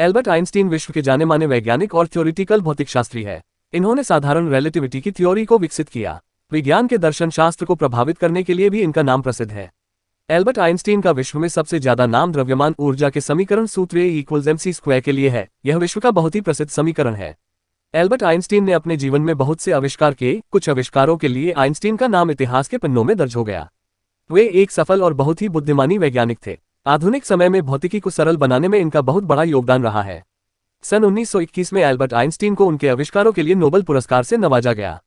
Albert Einstein विश्व के जाने माने वैज्ञानिक और थ्योरिटिकल भौतिकशास्त्री है। इन्होंने साधारण रिलेटिविटी की थ्योरी को विकसित किया। विज्ञान के दर्शन शास्त्र को प्रभावित करने के लिए भी इनका नाम प्रसिद्ध है। एल्बर्ट आइंस्टीन का विश्व में सबसे ज्यादा नाम द्रव्यमान ऊर्जा के समीकरण सूत्र E=mc² के लिए है। यह विश्व का बहुत ही प्रसिद्ध समीकरण है। एल्बर्ट आइंस्टीन ने अपने जीवन में बहुत से आविष्कार किए। कुछ आविष्कारों के लिए आइंस्टीन का नाम इतिहास के पन्नों में दर्ज हो गया। वे एक सफल और बहुत ही बुद्धिमानी वैज्ञानिक थे। आधुनिक समय में भौतिकी को सरल बनाने में इनका बहुत बड़ा योगदान रहा है। सन 1921 में एल्बर्ट आइंस्टीन को उनके आविष्कारों के लिए नोबेल पुरस्कार से नवाजा गया।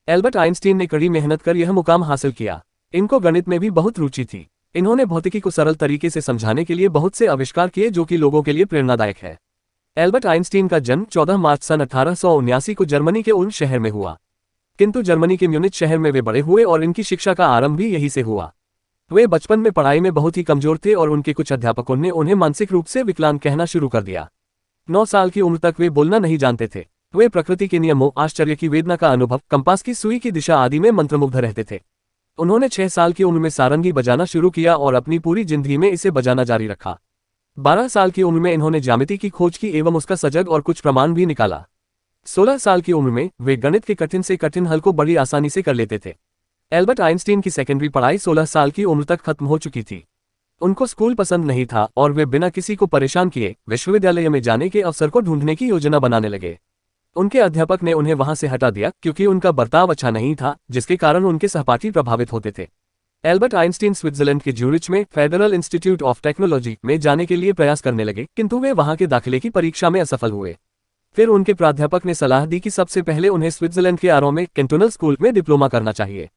एल्बर्ट आइंस्टीन ने कड़ी मेहनत कर यह मुकाम हासिल किया। इनको गणित में भी बहुत रुचि थी। इन्होंने भौतिकी को सरल तरीके से समझाने के लिए बहुत से आविष्कार किए जो कि लोगों के लिए प्रेरणादायक है। एल्बर्ट आइंस्टीन का जन्म 14 मार्च सन 1879 को जर्मनी के उल्म शहर में हुआ। किंतु जर्मनी के म्यूनिच शहर में वे बड़े हुए और इनकी शिक्षा का आरंभ भी यहीं से हुआ। वे बचपन में पढ़ाई में बहुत ही कमजोर थे और उनके कुछ अध्यापकों ने उन्हें मानसिक रूप से विकलांग कहना शुरू कर दिया। 9 साल की उम्र तक वे बोलना नहीं जानते थे। वे प्रकृति के नियमों, आश्चर्य की वेदना का अनुभव, कंपास की सुई की दिशा आदि में मंत्रमुग्ध रहते थे। उन्होंने 6 साल की उम्र में सारंगी बजाना शुरू किया और अपनी पूरी जिंदगी में इसे बजाना जारी रखा। 12 साल की उम्र में इन्होंने ज्यामिति की खोज की एवं उसका सजग और कुछ प्रमाण भी निकाला। 16 साल की उम्र में वे गणित के कठिन से कठिन हल को बड़ी आसानी से कर लेते थे। एल्बर्ट आइंस्टीन की सेकेंडरी पढ़ाई 16 साल की उम्र तक खत्म हो चुकी थी। उनको स्कूल पसंद नहीं था और वे बिना किसी को परेशान किए विश्वविद्यालय में जाने के अवसर को ढूंढने की योजना बनाने लगे। उनके अध्यापक ने उन्हें वहां से हटा दिया क्योंकि उनका बर्ताव अच्छा नहीं था, जिसके कारण उनके सहपाठी प्रभावित होते थे। एल्बर्ट आइंस्टीन स्विट्जरलैंड के ज्यूरिच में फेडरल इंस्टीट्यूट ऑफ टेक्नोलॉजी में जाने के लिए प्रयास करने लगे, किंतु वे वहां के दाखिले की परीक्षा में असफल हुए। फिर उनके प्राध्यापक ने सलाह दी कि सबसे पहले उन्हें स्विट्जरलैंड के आरो में कैंटोनल स्कूल में डिप्लोमा करना चाहिए।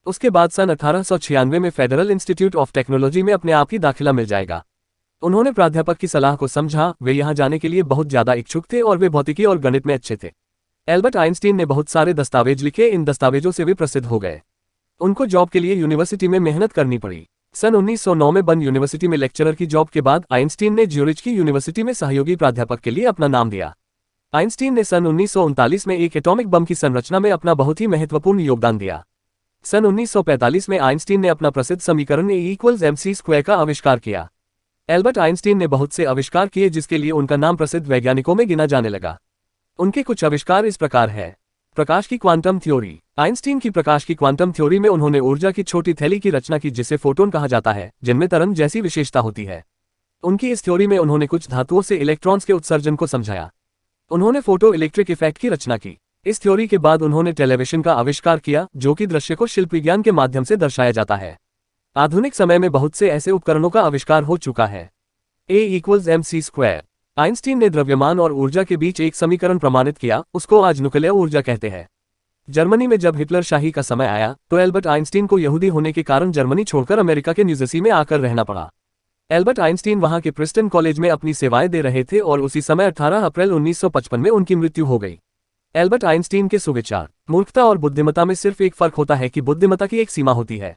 उसके बाद सन 1896 में फेडरल इंस्टीट्यूट ऑफ टेक्नोलॉजी में अपने आप ही दाखिला मिल जाएगा। उन्होंने प्राध्यापक की सलाह को समझा। वे यहां जाने के लिए बहुत ज्यादा इच्छुक थे और वे भौतिकी और गणित में अच्छे थे। एल्बर्ट आइंस्टीन ने बहुत सारे दस्तावेज लिखे। इन दस्तावेजों से वे प्रसिद्ध हो गए। उनको जॉब के लिए यूनिवर्सिटी में मेहनत करनी पड़ी। सन 1909 में बर्न यूनिवर्सिटी में लेक्चरर की जॉब के बाद आइंस्टीन ने ज्यूरिच की यूनिवर्सिटी में सहयोगी प्राध्यापक के लिए अपना नाम दिया। आइंस्टीन ने सन 1939 में एक एटॉमिक बम की संरचना में अपना बहुत ही महत्वपूर्ण योगदान दिया। सन 1945 में आइंस्टीन ने अपना प्रसिद्ध समीकरण E=mc² का आविष्कार किया। एल्बर्ट आइंस्टीन ने बहुत से आविष्कार किए जिसके लिए उनका नाम प्रसिद्ध वैज्ञानिकों में गिना जाने लगा। उनके कुछ आविष्कार इस प्रकार है। प्रकाश की क्वांटम थ्योरी। आइंस्टीन की प्रकाश की क्वांटम थ्योरी में उन्होंने ऊर्जा की छोटी थैली की रचना की जिसे फोटोन कहा जाता है, जिनमें तरंग जैसी विशेषता होती है। उनकी इस थ्योरी में उन्होंने कुछ धातुओं से इलेक्ट्रॉन्स के उत्सर्जन को समझाया। उन्होंने फोटो इलेक्ट्रिक इफेक्ट की रचना की। इस थ्योरी के बाद उन्होंने टेलीविजन का आविष्कार किया, जो कि दृश्य को शिल्प विज्ञान के माध्यम से दर्शाया जाता है। आधुनिक समय में बहुत से ऐसे उपकरणों का आविष्कार हो चुका है। E=mc²। आइंस्टीन ने द्रव्यमान और ऊर्जा के बीच एक समीकरण प्रमाणित किया, उसको आज न्यूक्लियर ऊर्जा कहते हैं। जर्मनी में जब हिटलर शाही का समय आया तो एल्बर्ट आइंस्टीन को यहूदी होने के कारण जर्मनी छोड़कर अमेरिका के न्यूजर्सी में आकर रहना पड़ा। एल्बर्ट आइंस्टीन वहां के प्रिंसटन कॉलेज में अपनी सेवाएं दे रहे थे और उसी समय 18 अप्रैल 1955 में उनकी मृत्यु हो गई। एल्बर्ट आइंस्टीन के सुविचार। मूर्खता और बुद्धिमत्ता में सिर्फ एक फर्क होता है कि बुद्धिमत्ता की एक सीमा होती है।